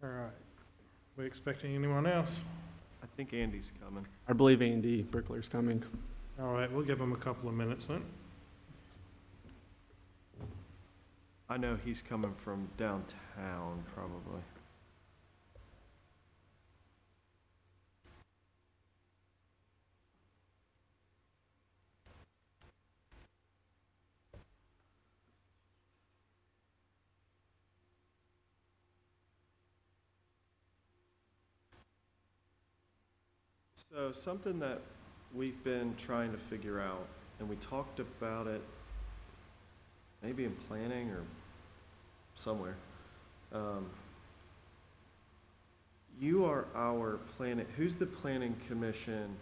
All right. We expecting anyone else? I think Andy's coming. I believe Andy Brickler's coming. All right, we'll give him a couple of minutes then. I know he's coming from downtown, probably. So something that we've been trying to figure out, and we talked about it maybe in planning or somewhere. You are our who's the planning commission?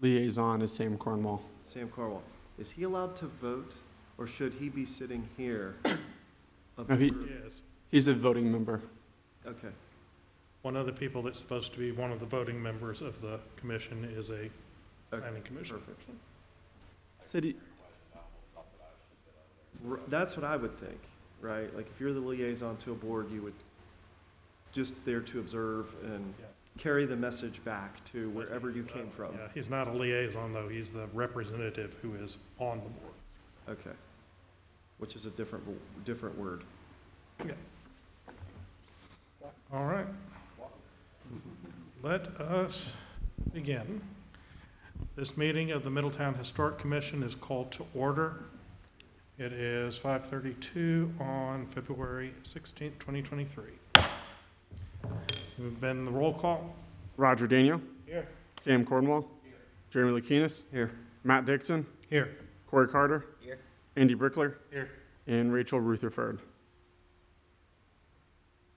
Liaison is Sam Cornwall. Sam Cornwall. Is he allowed to vote, or should he be sitting here? No, Yes. he's a voting member. Okay. One of the people that's supposed to be one of the voting members of the commission is a planning commission Perfect. person. City. That's what I would think, right? Like if you're the liaison to a board, you would just there to observe and carry the message back to wherever you came from. Yeah, he's not a liaison though. He's the representative who is on the board. Okay. Which is a different word. Yeah. All right. Let us begin. This meeting of the Middletown Historic Commission is called to order. It is 5:32 on February 16th, 2023. We've been the roll call. Roger Daniel. Here. Sam Cornwall. Here. Jeremy Lakinas. Here. Matt Dixon. Here. Corey Carter. Here. Andy Brickler. Here. And Rachel Rutherford.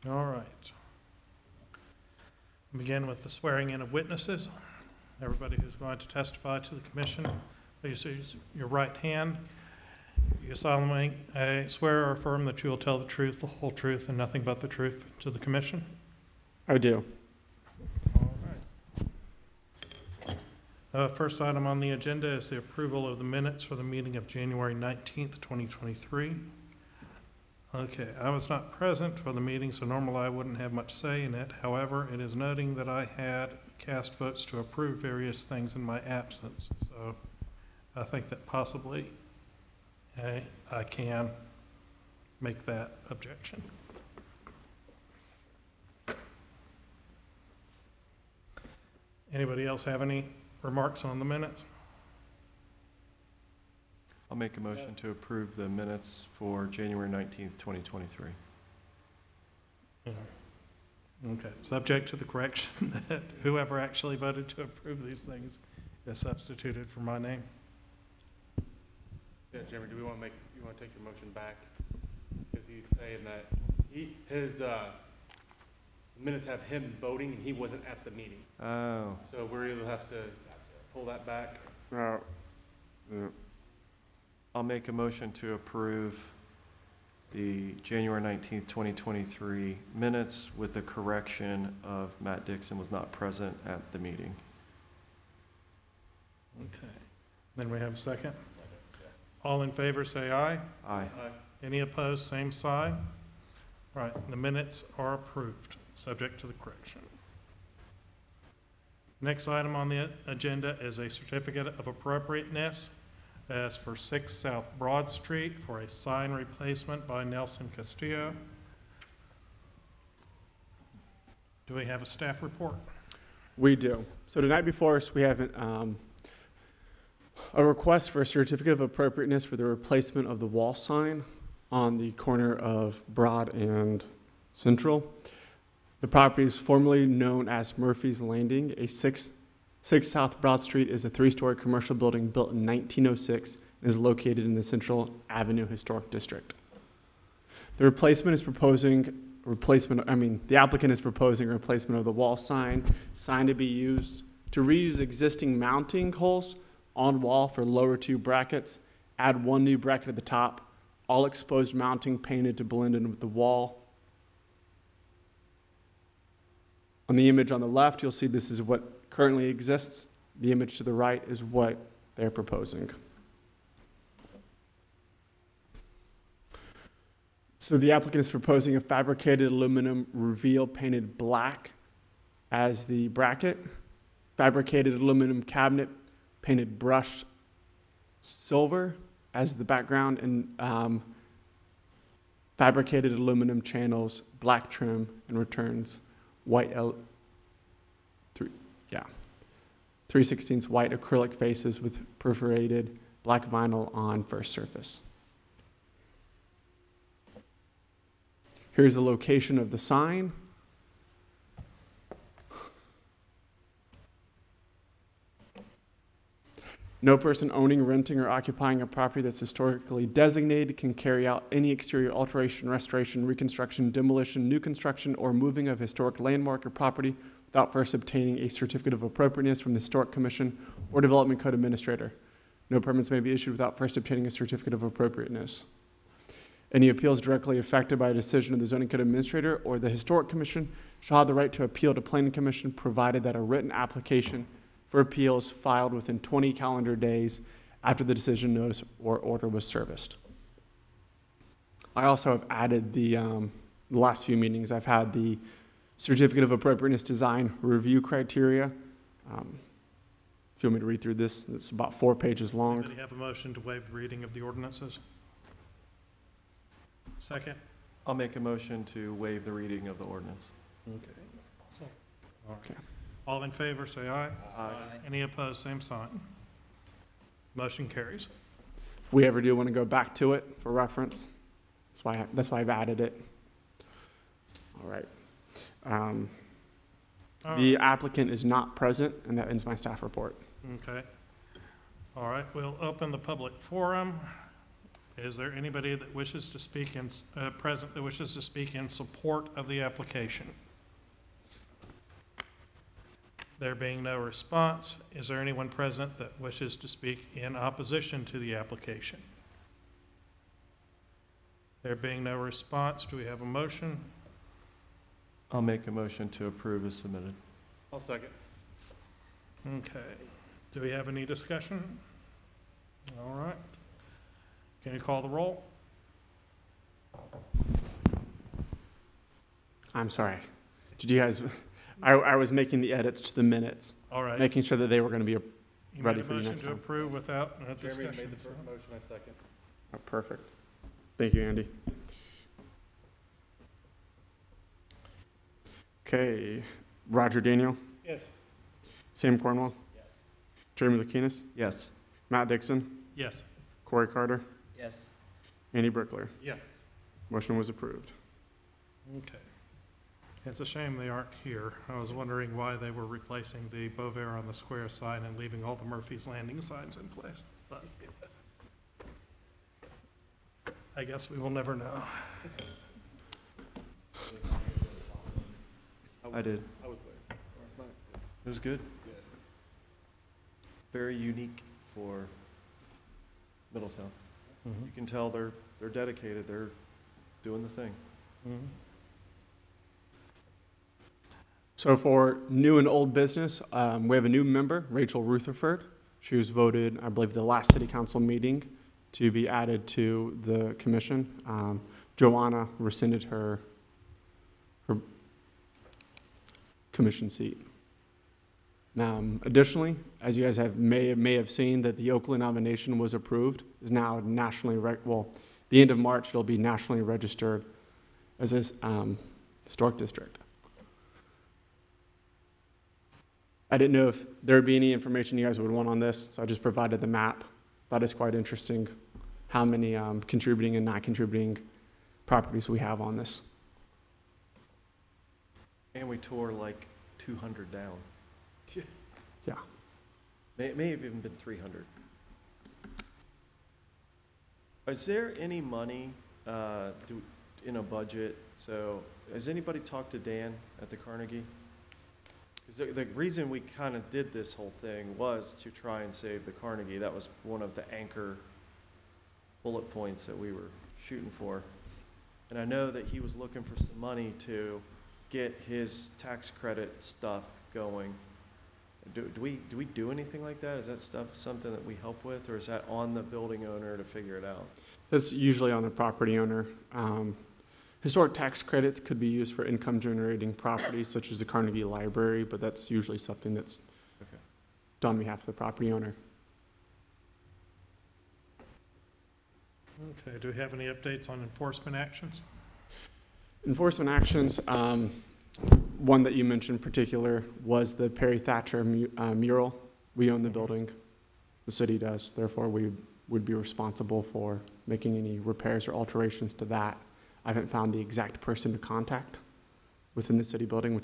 All right. Begin with the swearing in of witnesses. Everybody who's going to testify to the commission, please use your right hand. You solemnly swear or affirm that you will tell the truth, the whole truth, and nothing but the truth to the commission? I do. All right. First item on the agenda is the approval of the minutes for the meeting of January 19th, 2023. Okay, I was not present for the meeting, so normally I wouldn't have much say in it. However, it is noting that I had cast votes to approve various things in my absence. So I think that possibly I can make that objection. Anybody else have any remarks on the minutes? I'll make a motion to approve the minutes for January 19th, 2023. Okay, subject to the correction that whoever actually voted to approve these things is substituted for my name. Yeah, Jeremy, do we want to you want to take your motion back? Because he's saying that his minutes have him voting and he wasn't at the meeting. Oh. So we're either have to pull that back. Yeah. I'll make a motion to approve the January 19th, 2023 minutes with the correction of Matt Dixon was not present at the meeting. Okay. Then we have a second. All in favor say aye. Aye. Any opposed, same side. Right, the minutes are approved, subject to the correction. Next item on the agenda is a certificate of appropriateness. As for 6 South Broad Street for a sign replacement by Nelson Castillo. Do we have a staff report? We do. So tonight before us, we have a request for a certificate of appropriateness for the replacement of the wall sign on the corner of Broad and Central. The property is formerly known as Murphy's Landing. A 6 South Broad Street is a 3-story commercial building built in 1906 and is located in the Central Avenue Historic District. The applicant is proposing a replacement of the wall sign to be used to reuse existing mounting holes on wall for lower 2 brackets, add 1 new bracket at the top, all exposed mounting painted to blend in with the wall. On the image on the left, you'll see this is what currently exists. The image to the right is what they're proposing. So the applicant is proposing a fabricated aluminum reveal painted black as the bracket, fabricated aluminum cabinet painted brushed silver as the background, and fabricated aluminum channels, black trim, and returns white, 3/16 white acrylic faces with perforated black vinyl on first surface. Here's the location of the sign. No person owning, renting, or occupying a property that's historically designated can carry out any exterior alteration, restoration, reconstruction, demolition, new construction, or moving of historic landmark or property without first obtaining a certificate of appropriateness from the Historic Commission or Development Code Administrator. No permits may be issued without first obtaining a certificate of appropriateness. Any appeals directly affected by a decision of the Zoning Code Administrator or the Historic Commission shall have the right to appeal to Planning Commission, provided that a written application for appeals filed within 20 calendar days after the decision notice or order was serviced. I also have added the last few meetings, I've had the certificate of appropriateness design review criteria. If you want me to read through this, it's about 4 pages long. Anybody have a motion to waive the reading of the ordinances? Second? I'll make a motion to waive the reading of the ordinance. Okay. Okay. All in favor, say aye. Aye. Any opposed, same sign. Motion carries. If we ever do want to go back to it for reference, that's why I've added it. All right. The applicant is not present, and that ends my staff report. Okay. All right, we'll open the public forum. Is there anybody that wishes to speak present that wishes to speak in support of the application? There being no response, is there anyone present that wishes to speak in opposition to the application? There being no response, do we have a motion? I'll make a motion to approve as submitted. I'll second. Okay. Do we have any discussion? All right. Can you call the roll? I'm sorry. Did you guys, I was making the edits to the minutes, All right. making sure that they were going to be You ready made a for you motion next to time. approve without a Jeremy discussion. made the so- first motion, I second. Perfect. Thank you, Andy. Okay, Roger Daniel, Yes. Sam Cornwell, Yes. Jeremy Lukinas, Yes. Matt Dixon, Yes. Corey Carter, Yes. Andy Brickler. Yes. Motion was approved. Okay. It's a shame they aren't here. I was wondering why they were replacing the Bovair on the square sign and leaving all the Murphy's Landing signs in place. But I guess we will never know. I did. I was there last night. It was good. Yeah. Very unique for Middletown. You can tell they're dedicated. They're doing the thing. So for new and old business, we have a new member, Rachel Rutherford. She was voted, I believe, the last city council meeting to be added to the commission. Joanna rescinded her commission seat. Additionally, as you guys may have seen, that the Oakland nomination was approved, is now nationally, the end of March, it'll be nationally registered as a historic district. I didn't know if there would be any information you guys would want on this, so I just provided the map. That is quite interesting, how many contributing and not contributing properties we have on this. And we tore like 200 down. Yeah. May have even been 300. Is there any money in a budget? So has anybody talked to Dan at the Carnegie? 'Cause the reason we kind of did this whole thing was to try and save the Carnegie. That was one of the anchor bullet points that we were shooting for. And I know that he was looking for some money to get his tax credit stuff going. Do we do anything like that? Is that stuff something that we help with, or is that on the building owner to figure it out? That's usually on the property owner. Historic tax credits could be used for income-generating properties such as the Carnegie Library, but that's usually something that's Okay. done on behalf of the property owner. Okay, do we have any updates on enforcement actions? Enforcement actions, one that you mentioned in particular was the Perry Thatcher mural. We own the building, the city does, therefore we would be responsible for making any repairs or alterations to that. I haven't found the exact person to contact within the city building,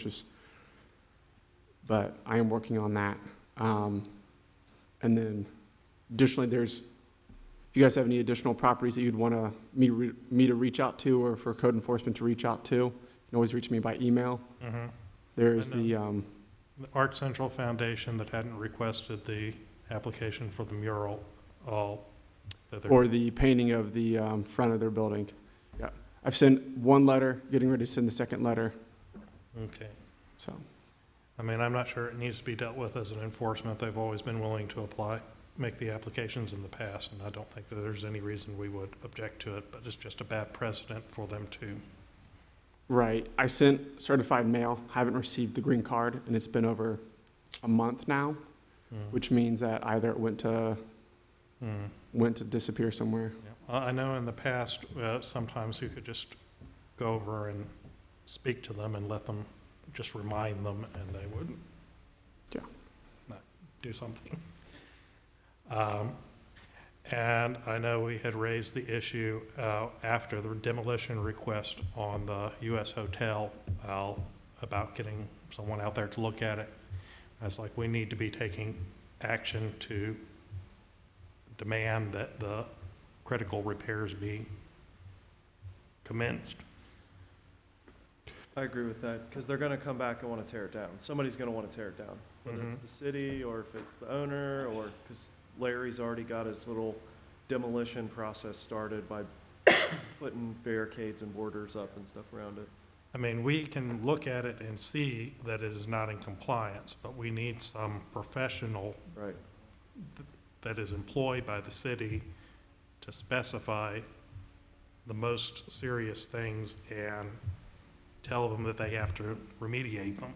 but I am working on that. And then additionally, if you guys have any additional properties that you'd want me to reach out to, or for code enforcement to reach out to, you can always reach me by email. Mm-hmm. There's The Art Central Foundation that hadn't requested the application for the mural, or the painting of the front of their building. Yeah, I've sent one letter, getting ready to send the second letter. Okay. So, I mean, I'm not sure it needs to be dealt with as an enforcement. They've always been willing to make the applications in the past, and I don't think that there's any reason we would object to it, but it's just a bad precedent for them to. right, I sent certified mail, haven't received the green card, and it's been over a month now, which means that either it went to disappear somewhere. Yeah. I know in the past, sometimes you could just go over and speak to them and let them, just remind them, and they would not do something. And I know we had raised the issue after the demolition request on the U.S. Hotel about getting someone out there to look at it. I was like, we need to be taking action to demand that the critical repairs be commenced. I agree with that, because they're gonna come back and wanna tear it down. Somebody's gonna wanna tear it down, whether Mhm. it's the city, or if it's the owner, or, because Larry's already got his little demolition process started by putting barricades and borders up and stuff around it. I mean, we can look at it and see that it is not in compliance, but we need some professional Right. that is employed by the city to specify the most serious things and tell them that they have to remediate them.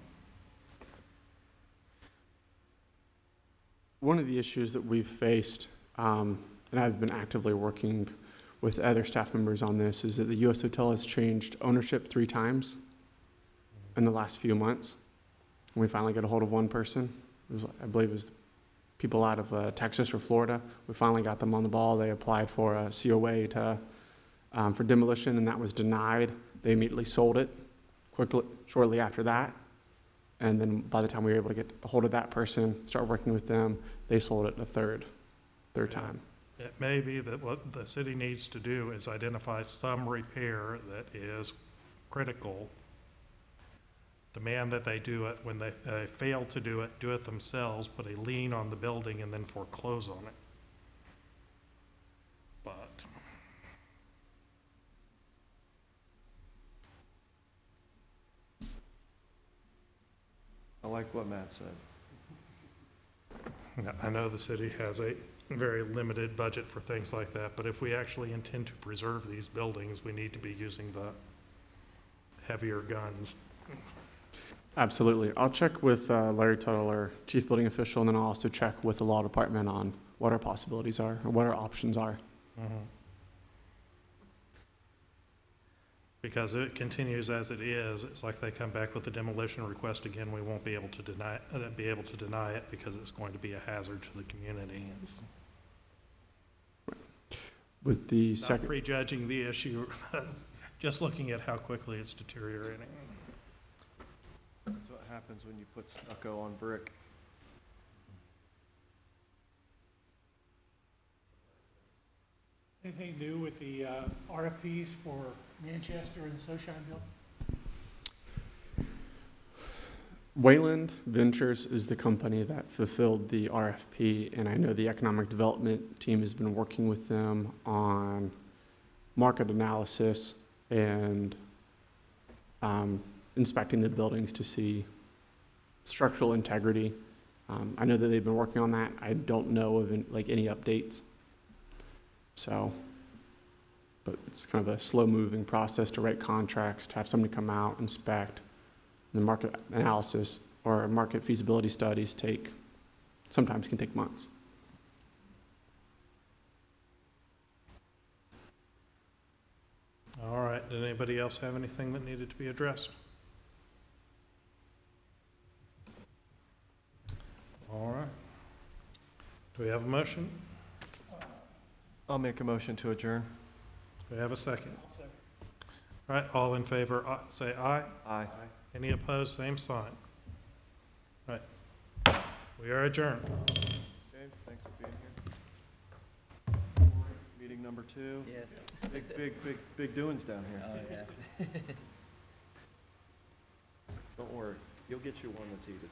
One of the issues that we've faced, and I've been actively working with other staff members on this, is that the U.S. Hotel has changed ownership 3 times in the last few months. And we finally got a hold of one person. I believe it was people out of Texas or Florida. We finally got them on the ball. They applied for a COA for demolition, and that was denied. They immediately sold it shortly after that. And then by the time we were able to get a hold of that person, start working with them, they sold it a third time. It may be that what the city needs to do is identify some repair that is critical, demand that they do it. When they fail to do it themselves, put a lien on the building and then foreclose on it. But I like what Matt said. yeah, I know the city has a very limited budget for things like that, but if we actually intend to preserve these buildings, we need to be using the heavier guns. Absolutely. I'll check with Larry Tuttle, our chief building official, and then I'll also check with the law department on what our possibilities are, or what our options are. Mhm. Because if it continues as it is, it's like they come back with a demolition request again, we won't be able to deny it because it's going to be a hazard to the community. It's With the not second, prejudging the issue, just looking at how quickly it's deteriorating. That's what happens when you put stucco on brick. Anything new with the RFPs for Manchester and the Sunshine Building? Wayland Ventures is the company that fulfilled the RFP, and I know the economic development team has been working with them on market analysis and inspecting the buildings to see structural integrity. I know that they've been working on that. I don't know of any updates. So, but it's kind of a slow-moving process to write contracts, to have somebody come out, inspect. And the market analysis or market feasibility studies sometimes can take months. All right, did anybody else have anything that needed to be addressed? All right. Do we have a motion? I'll make a motion to adjourn. Do we have a second? All right, all in favor, say aye. Aye. Any opposed, same sign. All right, we are adjourned. Okay, thanks for being here. Meeting number 2. Yes. Big doings down here. Oh, yeah. Don't worry, you'll get you one that's heated.